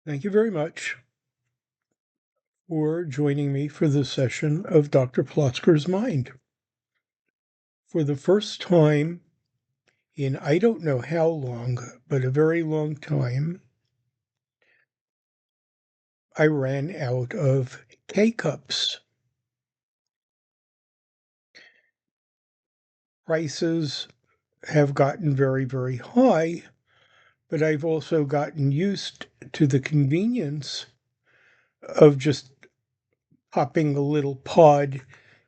Thank you very much for joining me for this session of Dr. Plotzker's Mind. For the first time in I don't know how long, but a very long time, I ran out of K-cups. Prices have gotten very, very high, but I've also gotten used to the convenience of just popping a little pod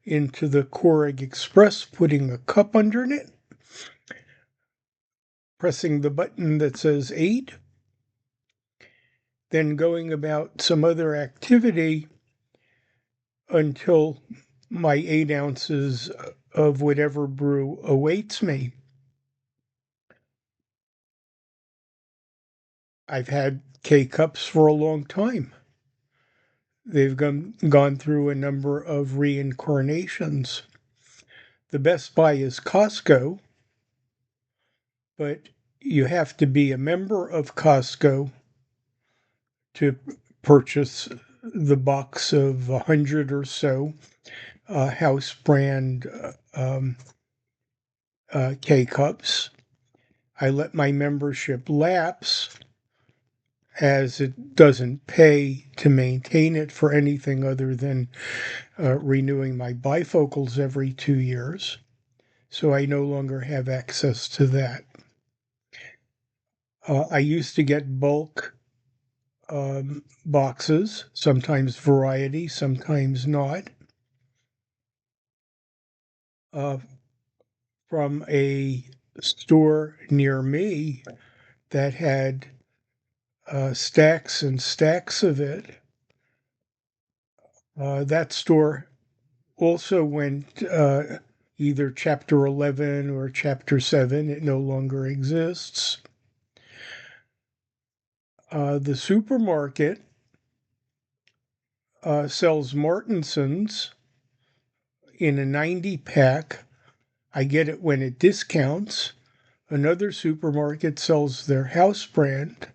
into the Keurig Express, putting a cup under it, pressing the button that says 8, then going about some other activity until my 8 ounces of whatever brew awaits me. I've had K-cups for a long time. They've gone through a number of reincarnations. The best buy is Costco, but you have to be a member of Costco to purchase the box of 100 or so house brand K-cups. I let my membership lapse as it doesn't pay to maintain it for anything other than renewing my bifocals every 2 years. So I no longer have access to that. I used to get bulk boxes, sometimes variety, sometimes not, from a store near me that had stacks and stacks of it. That store also went either Chapter 11 or Chapter 7. It no longer exists. The supermarket sells Martinsons in a 90-pack. I get it when it discounts. Another supermarket sells their house brand.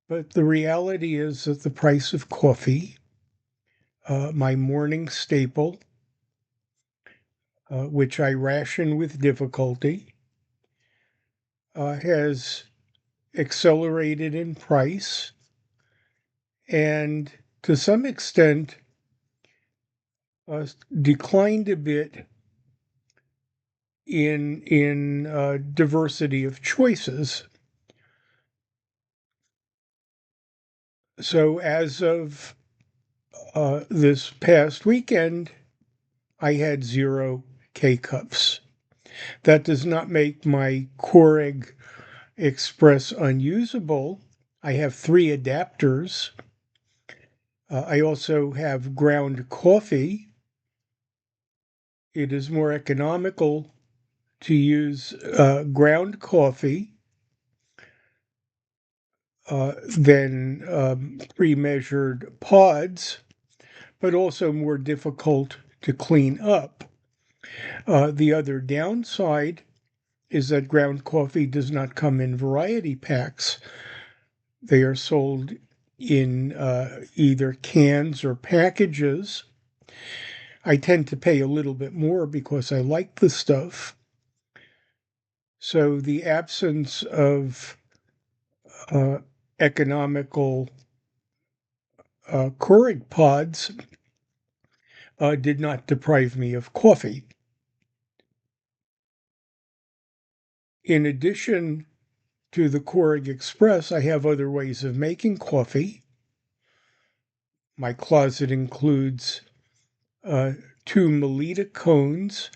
But the reality is that the price of coffee, my morning staple, which I ration with difficulty, has accelerated in price and to some extent declined a bit in diversity of choices. So as of this past weekend, I had 0 K-cups. That does not make my Keurig Express unusable. I have 3 adapters. I also have ground coffee. It is more economical to use ground coffee than pre-measured pods, but also more difficult to clean up. The other downside is that ground coffee does not come in variety packs. They are sold in either cans or packages. I tend to pay a little bit more because I like the stuff. So the absence of economical Keurig pods did not deprive me of coffee. In addition to the Keurig Express, I have other ways of making coffee. My closet includes 2 Melita cones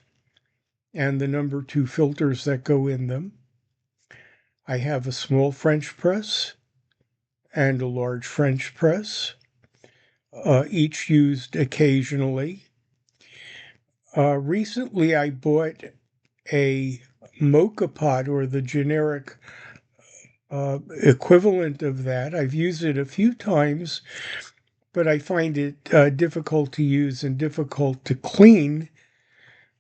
and the number 2 filters that go in them. I have a small French press and a large French press, each used occasionally. Recently, I bought a mocha pot, or the generic equivalent of that. I've used it a few times, but I find it difficult to use and difficult to clean.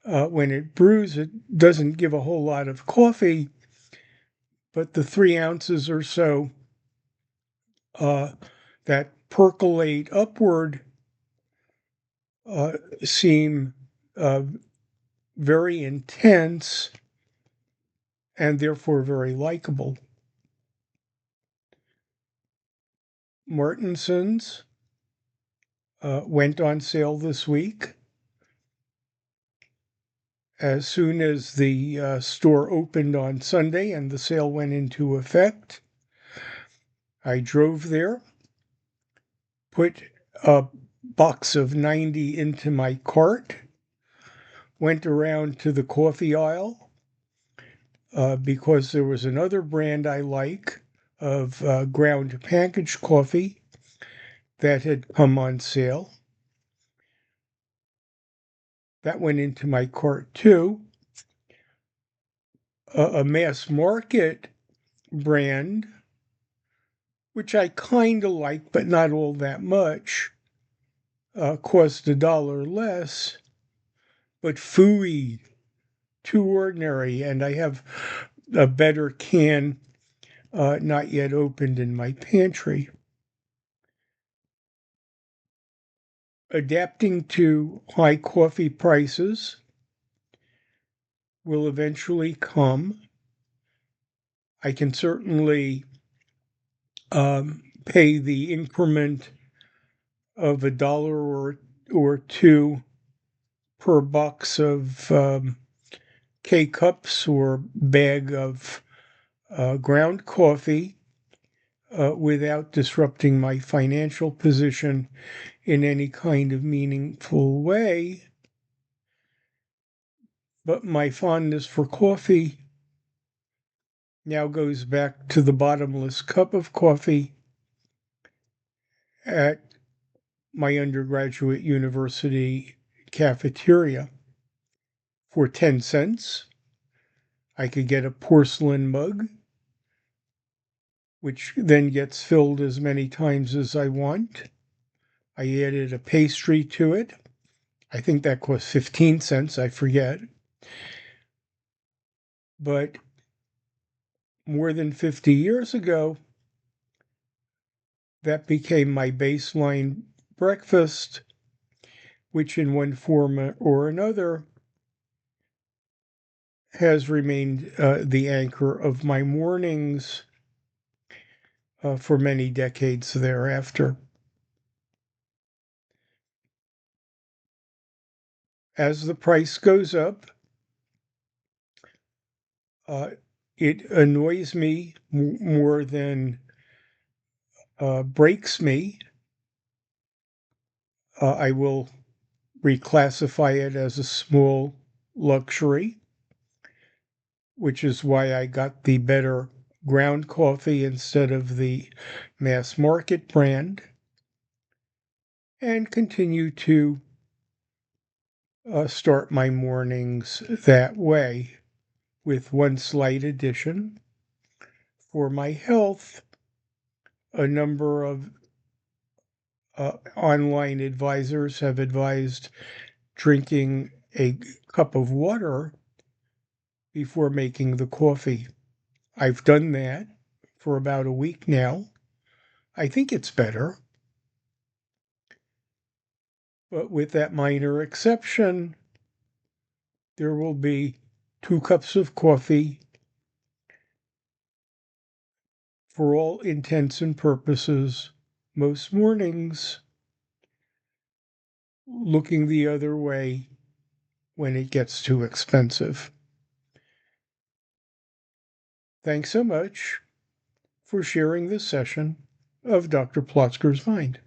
When it brews, it doesn't give a whole lot of coffee, but the 3 ounces or so that percolate upward seem very intense and therefore very likable. Martinsons went on sale this week. As soon as the store opened on Sunday and the sale went into effect, I drove there, put a box of 90 into my cart, went around to the coffee aisle because there was another brand I like of ground packaged coffee that had come on sale. That went into my cart too. A mass market brand, which I kind of like, but not all that much, cost $1 less, but phooey, too ordinary. And I have a better can not yet opened in my pantry. Adapting to high coffee prices will eventually come. I can certainly pay the increment of $1 or two per box of K-cups or bag of ground coffee without disrupting my financial position in any kind of meaningful way. But my fondness for coffee now goes back to the bottomless cup of coffee at my undergraduate university cafeteria. For 10 cents, I could get a porcelain mug, which then gets filled as many times as I want. I added a pastry to it. I think that cost 15 cents, I forget. But more than 50 years ago, that became my baseline breakfast, which in one form or another has remained the anchor of my mornings for many decades thereafter. As the price goes up, it annoys me more than breaks me. I will reclassify it as a small luxury, which is why I got the better ground coffee instead of the mass market brand, and continue to start my mornings that way, with one slight addition. For my health, a number of online advisors have advised drinking a cup of water before making the coffee. I've done that for about a week now. I think it's better. But with that minor exception, there will be 2 cups of coffee for all intents and purposes most mornings, looking the other way when it gets too expensive. Thanks so much for sharing this session of Dr. Plotzker's Mind.